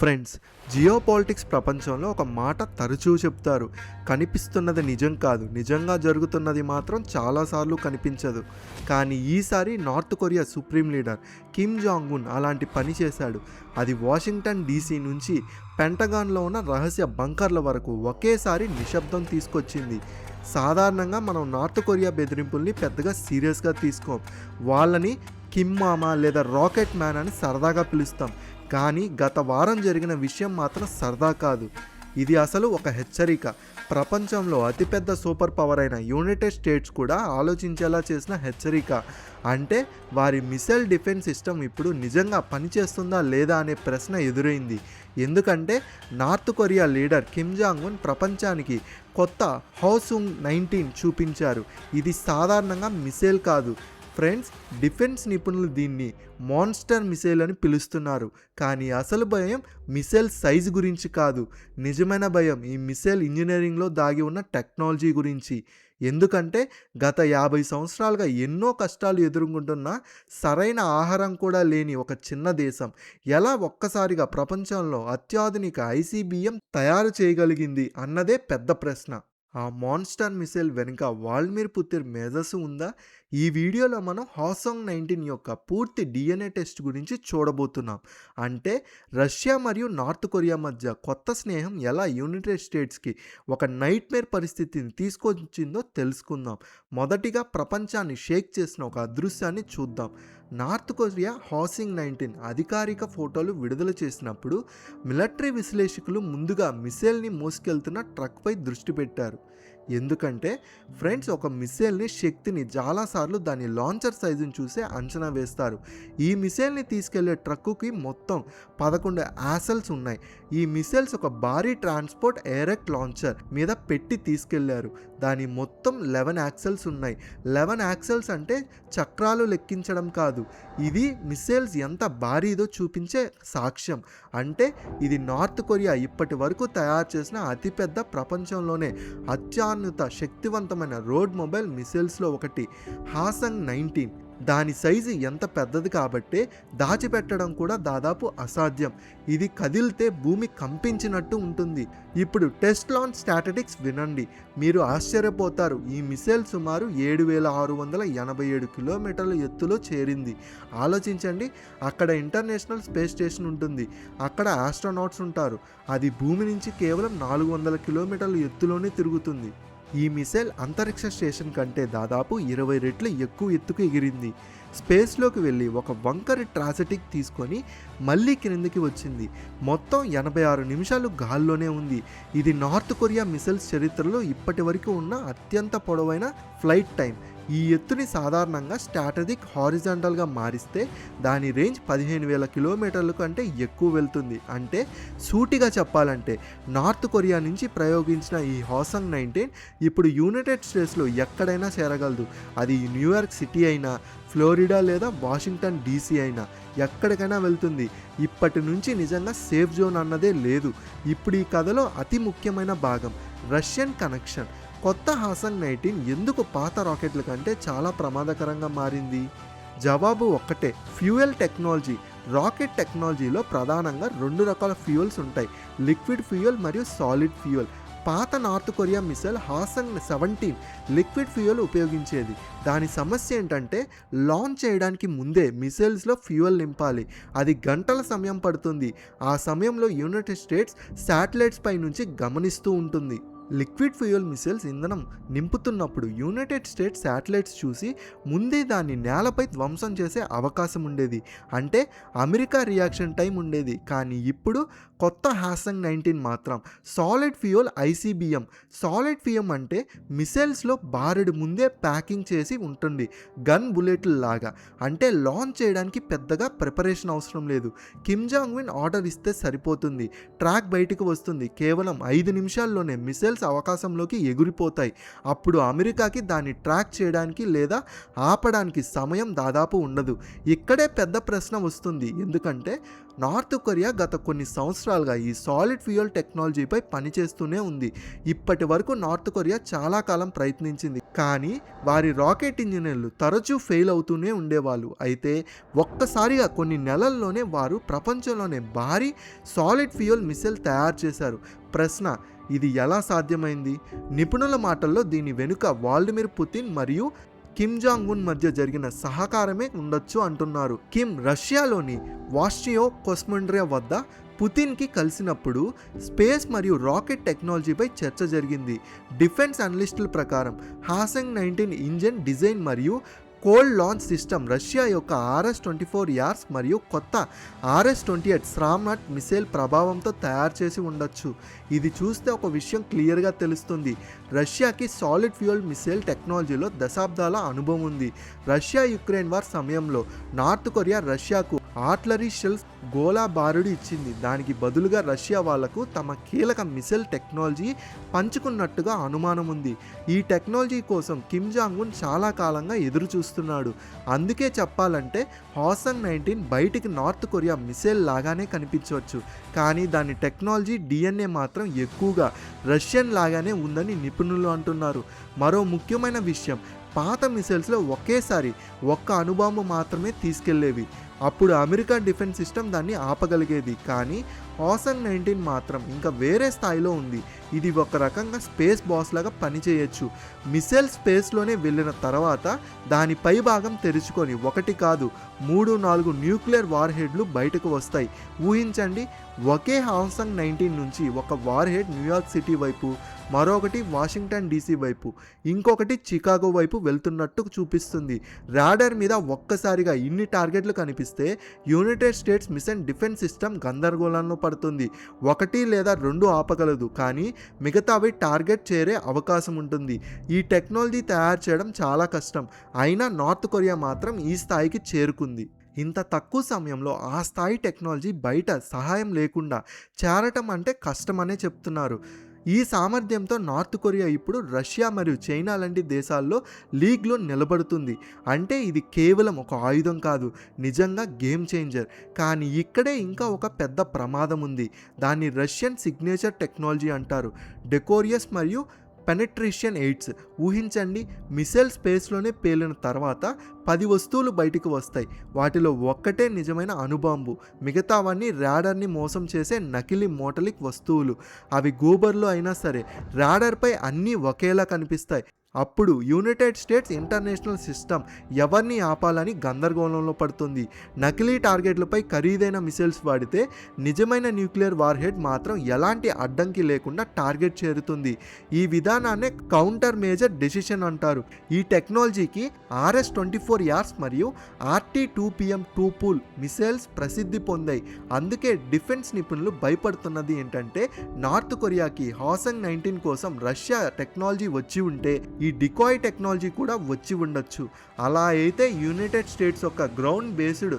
Friends, geopolitics ప్రపంచంలో ఒక మాట తరచూ చెప్తారు. కనిపిస్తున్నది నిజం కాదు, నిజంగా జరుగుతున్నది మాత్రం చాలాసార్లు కనిపించదు. కానీ ఈసారి north Korea supreme leader Kim Jong Un అలాంటి పని చేశాడు. అది వాషింగ్టన్ డీసీ నుంచి పెంటగాన్లో ఉన్న రహస్య బంకర్ల వరకు ఒకేసారి నిశ్శబ్దం తీసుకొచ్చింది. సాధారణంగా మనం నార్త్ కొరియా బెదిరింపుల్ని పెద్దగా సీరియస్గా తీసుకోం. వాళ్ళని కిమ్ మామా లేదా రాకెట్ మ్యాన్ అని సరదాగా పిలుస్తాం. కానీ గత వారం జరిగిన విషయం మాత్రం సరదా కాదు. ఇది అసలు ఒక హెచ్చరిక. ప్రపంచంలో అతిపెద్ద సూపర్ పవర్ అయిన యునైటెడ్ స్టేట్స్ కూడా ఆలోచించేలా చేసిన హెచ్చరిక. అంటే వారి మిసైల్ డిఫెన్స్ సిస్టమ్ ఇప్పుడు నిజంగా పనిచేస్తుందా లేదా అనే ప్రశ్న ఎదురైంది. ఎందుకంటే north Korea leader Kim Jong Un ప్రపంచానికి కొత్త హోసుంగ్ 19 చూపించారు. ఇది సాధారణంగా మిసైల్ కాదు ఫ్రెండ్స్. డిఫెన్స్ నిపుణులు దీన్ని మాన్స్టర్ మిసైల్ అని పిలుస్తున్నారు. కానీ అసలు భయం మిసైల్ సైజు గురించి కాదు. నిజమైన భయం ఈ మిసైల్ ఇంజనీరింగ్లో దాగి ఉన్న టెక్నాలజీ గురించి. ఎందుకంటే గత 50 సంవత్సరాలుగా ఎన్నో కష్టాలు ఎదుర్కొంటున్న సరైన ఆహారం కూడా లేని ఒక చిన్న దేశం ఎలా ఒక్కసారిగా ప్రపంచంలో అత్యాధునిక ఐసీబీఎం తయారు చేయగలిగింది అన్నదే పెద్ద ప్రశ్న. ఆ మాన్స్టర్ మిసైల్ వెనుక వ్లాదిమిర్ పుతిన్ మేధస్సు ఉందా? ఈ వీడియోలో మనం హోసుంగ్ 19 యొక్క పూర్తి DNA టెస్ట్ గురించి చూడబోతున్నాం. అంటే రష్యా మరియు నార్త్ కొరియా మధ్య కొత్త స్నేహం ఎలా యునైటెడ్ స్టేట్స్కి ఒక నైట్మేర్ పరిస్థితిని తీసుకొచ్చిందో తెలుసుకుందాం. మొదటిగా ప్రపంచాన్ని షేక్ చేసిన ఒక అదృశ్యాన్ని చూద్దాం. నార్త్ కొరియా హోసుంగ్ 19 అధికారిక ఫోటోలు విడుదల చేసినప్పుడు మిలిటరీ విశ్లేషకులు ముందుగా మిసైల్ని మోసుకెళ్తున్న ట్రక్పై దృష్టి పెట్టారు. ఎందుకంటే ఫ్రెండ్స్, ఒక మిసైల్ని శక్తిని చాలాసార్లు దాని లాంచర్ సైజుని చూసే అంచనా వేస్తారు. ఈ మిసైల్ని తీసుకెళ్లే ట్రక్కుకి మొత్తం 11 యాసల్స్ ఉన్నాయి. ఈ మిసైల్స్ ఒక భారీ ట్రాన్స్పోర్ట్ ఎయిరెక్ట్ లాంచర్ మీద పెట్టి తీసుకెళ్లారు. దాని మొత్తం 11 యాక్సెల్స్ ఉన్నాయి. 11 యాక్సెల్స్ అంటే చక్రాలు లెక్కించడం కాదు, ఇది మిసైల్స్ ఎంత భారీదో చూపించే సాక్ష్యం. అంటే ఇది నార్త్ కొరియా ఇప్పటి వరకు తయారు చేసిన అతిపెద్ద, ప్రపంచంలోనే అత్యున్నత శక్తివంతమైన రోడ్ మొబైల్ మిసైల్స్లో ఒకటి హోసుంగ్ 19. దాని సైజు ఎంత పెద్దది కాబట్టే దాచిపెట్టడం కూడా దాదాపు అసాధ్యం. ఇది కదిలితే భూమి కంపించినట్టు ఉంటుంది. ఇప్పుడు టెస్ట్ లాంచ్ స్టాటిస్టిక్స్ వినండి, మీరు ఆశ్చర్యపోతారు. ఈ మిసైల్ సుమారు 7687 కిలోమీటర్ల ఎత్తులో చేరింది. ఆలోచించండి, అక్కడ ఇంటర్నేషనల్ స్పేస్ స్టేషన్ ఉంటుంది, అక్కడ ఆస్ట్రోనాట్స్ ఉంటారు. అది భూమి నుంచి కేవలం 400 కిలోమీటర్ల ఎత్తులోనే తిరుగుతుంది. ఈ మిసైల్ అంతరిక్ష స్టేషన్ కంటే దాదాపు 20 రెట్లు ఎక్కువ ఎత్తుకు ఎగిరింది. స్పేస్లోకి వెళ్ళి ఒక వంకరి ట్రాజెటిక్ తీసుకొని మళ్ళీ క్రిందికి వచ్చింది. మొత్తం 86 నిమిషాలు గాల్లోనే ఉంది. ఇది నార్త్ కొరియా మిసైల్స్ చరిత్రలో ఇప్పటి వరకు ఉన్న అత్యంత పొడవైన ఫ్లైట్ టైం. ఈ ఎత్తుని సాధారణంగా స్ట్రాటజిక్ హారిజాంటల్గా మారిస్తే దాని రేంజ్ 15,000 కిలోమీటర్ల కంటే ఎక్కువ వెళ్తుంది. అంటే సూటిగా చెప్పాలంటే నార్త్ కొరియా నుంచి ప్రయోగించిన ఈ హోసుంగ్ 19 ఇప్పుడు యునైటెడ్ స్టేట్స్లో ఎక్కడైనా చేరగలదు. అది న్యూయార్క్ సిటీ అయినా, ఫ్లోరిడా లేదా వాషింగ్టన్ డీసీ అయినా ఎక్కడికైనా వెళ్తుంది. ఇప్పటి నుంచి నిజంగా సేఫ్ జోన్ అన్నదే లేదు. ఇప్పుడు ఈ కథలో అతి ముఖ్యమైన భాగం రష్యన్ కనెక్షన్. కొత్త హోసుంగ్ 19 ఎందుకు పాత రాకెట్ల కంటే చాలా ప్రమాదకరంగా మారింది? జవాబు ఒక్కటే, ఫ్యూయల్ టెక్నాలజీ. రాకెట్ టెక్నాలజీలో ప్రధానంగా 2 రకాల ఫ్యూయల్స్ ఉంటాయి, లిక్విడ్ ఫ్యూయల్ మరియు సాలిడ్ ఫ్యూయల్. పాత North Korea missile Hwasong 17 liquid fuel ఉపయోగించేది. దాని సమస్య ఏంటంటే లాంచ్ చేయడానికి ముందే మిసైల్స్లో ఫ్యూయల్ నింపాలి. అది గంటల సమయం పడుతుంది. ఆ సమయంలో యునైటెడ్ స్టేట్స్ శాటిలైట్స్ పై నుంచి గమనిస్తూ ఉంటుంది. లిక్విడ్ ఫ్యూయల్ మిసైల్స్ ఇంధనం నింపుతున్నప్పుడు యునైటెడ్ స్టేట్స్ శాటిలైట్స్ చూసి ముందే దాన్ని నేలపై ధ్వంసం చేసే అవకాశం ఉండేది. అంటే అమెరికా రియాక్షన్ టైం ఉండేది. కానీ ఇప్పుడు కొత్త హోసుంగ్ 19 మాత్రం solid fuel ICBM. Solid fuel అంటే మిసైల్స్లో బారెడు ముందే ప్యాకింగ్ చేసి ఉంటుంది, గన్ బుల్లెట్లు లాగా. అంటే లాంచ్ చేయడానికి పెద్దగా ప్రిపరేషన్ అవసరం లేదు. కిమ్ జాంగ్ ఉన్ ఆర్డర్ ఇస్తే సరిపోతుంది, ట్రాక్ బయటకు వస్తుంది. కేవలం 5 నిమిషాల్లోనే మిసైల్స్ అవకాశంలోకి ఎగిరిపోతాయి. అప్పుడు అమెరికాకి దాన్ని ట్రాక్ చేయడానికి లేదా ఆపడానికి సమయం దాదాపు ఉండదు. ఇక్కడే పెద్ద ప్రశ్న వస్తుంది. ఎందుకంటే నార్త్ కొరియా గత కొన్ని సంవత్సరాలుగా ఈ సాలిడ్ ఫ్యూయల్ టెక్నాలజీపై పనిచేస్తూనే ఉంది. ఇప్పటి వరకు నార్త్ కొరియా చాలా కాలం ప్రయత్నించింది, కానీ వారి రాకెట్ ఇంజనీర్లు తరచూ ఫెయిల్ అవుతూనే ఉండేవాళ్ళు. అయితే ఒక్కసారిగా కొన్ని నెలల్లోనే వారు ప్రపంచంలోనే భారీ సాలిడ్ ఫ్యూయల్ మిసైల్ తయారు చేశారు. ప్రశ్న, ఇది ఎలా సాధ్యమైంది? నిపుణుల మాటల్లో దీని వెనుక వ్లాదిమిర్ పుతిన్ మరియు కిమ్ జాంగ్ ఉన్ మధ్య జరిగిన సహకారమే ఉండొచ్చు అంటున్నారు. కిమ్ రష్యాలోని వాస్టియో కొస్మోండ్రియా వద్ద పుతిన్కి కలిసినప్పుడు స్పేస్ మరియు రాకెట్ టెక్నాలజీపై చర్చ జరిగింది. డిఫెన్స్ అనలిస్టుల ప్రకారం Hwaseng-19 ఇంజిన్ డిజైన్ మరియు కోల్డ్ లాంచ్ సిస్టమ్ రష్యా యొక్క RS-24 యార్స్ మరియు కొత్త RS-28 స్రామ్నాట్ మిసైల్ ప్రభావంతో తయారు చేసి ఉండొచ్చు. ఇది చూస్తే ఒక విషయం క్లియర్గా తెలుస్తుంది. రష్యాకి సాలిడ్ ఫ్యూయల్ మిసైల్ టెక్నాలజీలో దశాబ్దాల అనుభవం ఉంది. రష్యా యుక్రెయిన్ వార్ సమయంలో నార్త్ కొరియా రష్యాకు ఆర్టిలరీ షెల్స్ గోలా బారుడు ఇచ్చింది. దానికి బదులుగా రష్యా వాళ్లకు తమ కీలక మిసైల్ టెక్నాలజీ పంచుకున్నట్టుగా అనుమానం ఉంది. ఈ టెక్నాలజీ కోసం కిమ్ జాంగ్ ఉన్ చాలా కాలంగా ఎదురు చూస్తున్నాడు. అందుకే చెప్పాలంటే Hwaseng-19 బయటికి నార్త్ కొరియా మిసైల్ లాగానే కనిపించవచ్చు, కానీ దాని టెక్నాలజీ DNA మాత్రం ఎక్కువగా రష్యన్ లాగానే ఉందని నిపుణులు అంటున్నారు. మరో ముఖ్యమైన విషయం, పాత మిసైల్స్లో ఒకేసారి ఒక్క అణుబాంబు మాత్రమే తీసుకెళ్లేవి. అప్పుడు అమెరికా డిఫెన్స్ సిస్టమ్ దాన్ని ఆపగలిగేది. కానీ Hwaseng-19 మాత్రం ఇంకా వేరే స్థాయిలో ఉంది. ఇది ఒక రకంగా స్పేస్ బాస్ లాగా పనిచేయచ్చు. మిసైల్ స్పేస్లోనే వెళ్ళిన తర్వాత దాని పై భాగం తెరుచుకొని 1 కాదు 3-4 న్యూక్లియర్ వార్ హెడ్లు బయటకు వస్తాయి. ఊహించండి, ఒకే Hwaseng-19 నుంచి ఒక వార్ హెడ్ న్యూయార్క్ సిటీ వైపు, మరొకటి వాషింగ్టన్ DC వైపు, ఇంకొకటి చికాగో వైపు వెళ్తున్నట్టు చూపిస్తుంది. రాడార్ మీద ఒక్కసారిగా ఇన్ని టార్గెట్లు కనిపిస్తే United states missile defence system గందరగోళంలో పడుతుంది. 1 లేదా 2 ఆపగలదు, కానీ మిగతావి టార్గెట్ చేరే అవకాశం ఉంటుంది. ఈ టెక్నాలజీ తయారు చేయడం చాలా కష్టం. అయినా నార్త్ కొరియా మాత్రం ఈ స్థాయికి చేరుకుంది. ఇంత తక్కువ సమయంలో ఆ స్థాయి టెక్నాలజీ బయట సహాయం లేకుండా చేరటం అంటే కష్టమనే చెప్తున్నారు. ఈ సామర్థ్యంతో నార్త్ కొరియా ఇప్పుడు రష్యా మరియు చైనా లాంటి దేశాల్లో లీగ్లో నిలబడుతుంది. అంటే ఇది కేవలం ఒక ఆయుధం కాదు, నిజంగా గేమ్ చేంజర్. కానీ ఇక్కడే ఇంకా ఒక పెద్ద ప్రమాదం ఉంది. దాన్ని రష్యన్ సిగ్నేచర్ టెక్నాలజీ అంటారు. డెకోరియస్ మరియు పెనెట్రేషన్ ఎయిడ్స్. ఊహించండి, మిసైల్ స్పేస్లోనే పేలిన తర్వాత 10 వస్తువులు బయటికి వస్తాయి. వాటిలో ఒక్కటే నిజమైన అణుబాంబు, మిగతావన్నీ రాడార్ని మోసం చేసే నకిలీ మోటలిక్ వస్తువులు. అవి గూబర్లో అయినా సరే రాడార్పై అన్నీ ఒకేలా కనిపిస్తాయి. అప్పుడు యునైటెడ్ స్టేట్స్ ఇంటర్నేషనల్ సిస్టమ్ ఎవరిని ఆపాలని గందరగోళంలో పడుతుంది. నకిలీ టార్గెట్లపై ఖరీదైన మిసైల్స్ వాడితే నిజమైన న్యూక్లియర్ వార్ హెడ్ మాత్రం ఎలాంటి అడ్డంకి లేకుండా టార్గెట్ చేరుతుంది. ఈ విధానాన్నే కౌంటర్ మేజర్ డెసిషన్ అంటారు. ఈ టెక్నాలజీకి RS-24 యార్స్ మరియు RT-2PM2 పూల్ మిసైల్స్ ప్రసిద్ధి పొందాయి. అందుకే డిఫెన్స్ నిపుణులు భయపడుతున్నది ఏంటంటే, నార్త్ కొరియాకి Hwaseng-19 కోసం రష్యా టెక్నాలజీ వచ్చి ఉంటే ఈ డికాయ్ టెక్నాలజీ కూడా వచ్చి ఉండొచ్చు. అలా అయితే యునైటెడ్ స్టేట్స్ యొక్క ground based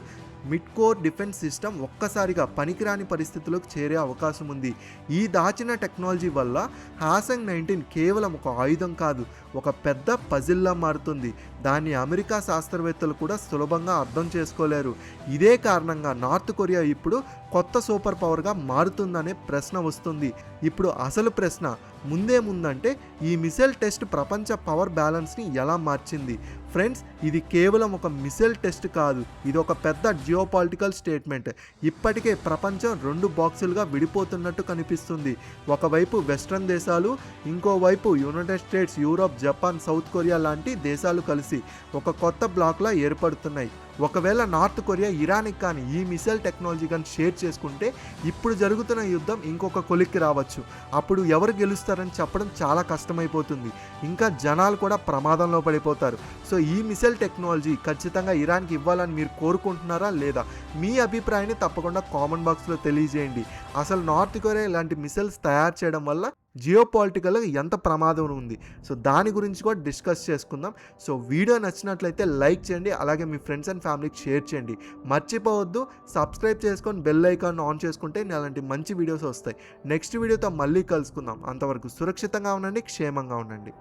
mid core defence system ఒక్కసారిగా పనికిరాని పరిస్థితుల్లోకి చేరే అవకాశం ఉంది. ఈ దాచిన టెక్నాలజీ వల్ల Hwaseng-19 కేవలం ఒక ఆయుధం కాదు, ఒక పెద్ద పజిల్లా మారుతుంది. దాన్ని అమెరికా శాస్త్రవేత్తలు కూడా సులభంగా అర్థం చేసుకోలేరు. ఇదే కారణంగా నార్త్ కొరియా ఇప్పుడు కొత్త సూపర్ పవర్గా మారుతుందనే ప్రశ్న వస్తుంది. ఇప్పుడు అసలు ప్రశ్న ముందేముందంటే, ఈ మిసైల్ టెస్ట్ ప్రపంచ పవర్ బ్యాలెన్స్ని ఎలా మార్చింది? ఫ్రెండ్స్, ఇది కేవలం ఒక మిసైల్ టెస్ట్ కాదు, ఇది ఒక పెద్ద జియోపాలిటికల్ స్టేట్మెంట్. ఇప్పటికే ప్రపంచం 2 బాక్సులుగా విడిపోతున్నట్టు కనిపిస్తుంది. ఒకవైపు వెస్ట్రన్ దేశాలు, ఇంకోవైపు United states, Europe, Japan, south Korea లాంటి దేశాలు కలిసి ఒక కొత్త బ్లాక్లా ఏర్పడుతున్నాయి. ఒకవేళ నార్త్ కొరియా ఇరాన్కి కానీ ఈ మిసైల్ టెక్నాలజీ కానీ షేర్ చేసుకుంటే ఇప్పుడు జరుగుతున్న యుద్ధం ఇంకొక కొలిక్కి రావచ్చు. అప్పుడు ఎవరు గెలుస్తారని చెప్పడం చాలా కష్టమైపోతుంది. ఇంకా జనాలు కూడా ప్రమాదంలో పడిపోతారు. సో ఈ మిసైల్ టెక్నాలజీ ఖచ్చితంగా ఇరాన్కి ఇవ్వాలని మీరు కోరుకుంటున్నారా లేదా? మీ అభిప్రాయాన్ని తప్పకుండా కామెంట్ బాక్స్లో తెలియజేయండి. అసలు నార్త్ కొరియా ఇలాంటి మిసైల్స్ తయారు చేయడం వల్ల జియోపాలిటికల్గా ఎంత ప్రమాదం ఉంది, సో దాని గురించి కూడా డిస్కస్ చేసుకుందాం. సో వీడియో నచ్చినట్లయితే లైక్ చేయండి, అలాగే మీ ఫ్రెండ్స్ అండ్ ఫ్యామిలీకి షేర్ చేయండి. మర్చిపోవద్దు, సబ్స్క్రైబ్ చేసుకొని బెల్ ఐకాన్ ఆన్ చేసుకుంటే అలాంటి మంచి వీడియోస్ వస్తాయి. నెక్స్ట్ వీడియోతో మళ్ళీ కలుసుకుందాం. అంతవరకు సురక్షితంగా ఉండండి, క్షేమంగా ఉండండి.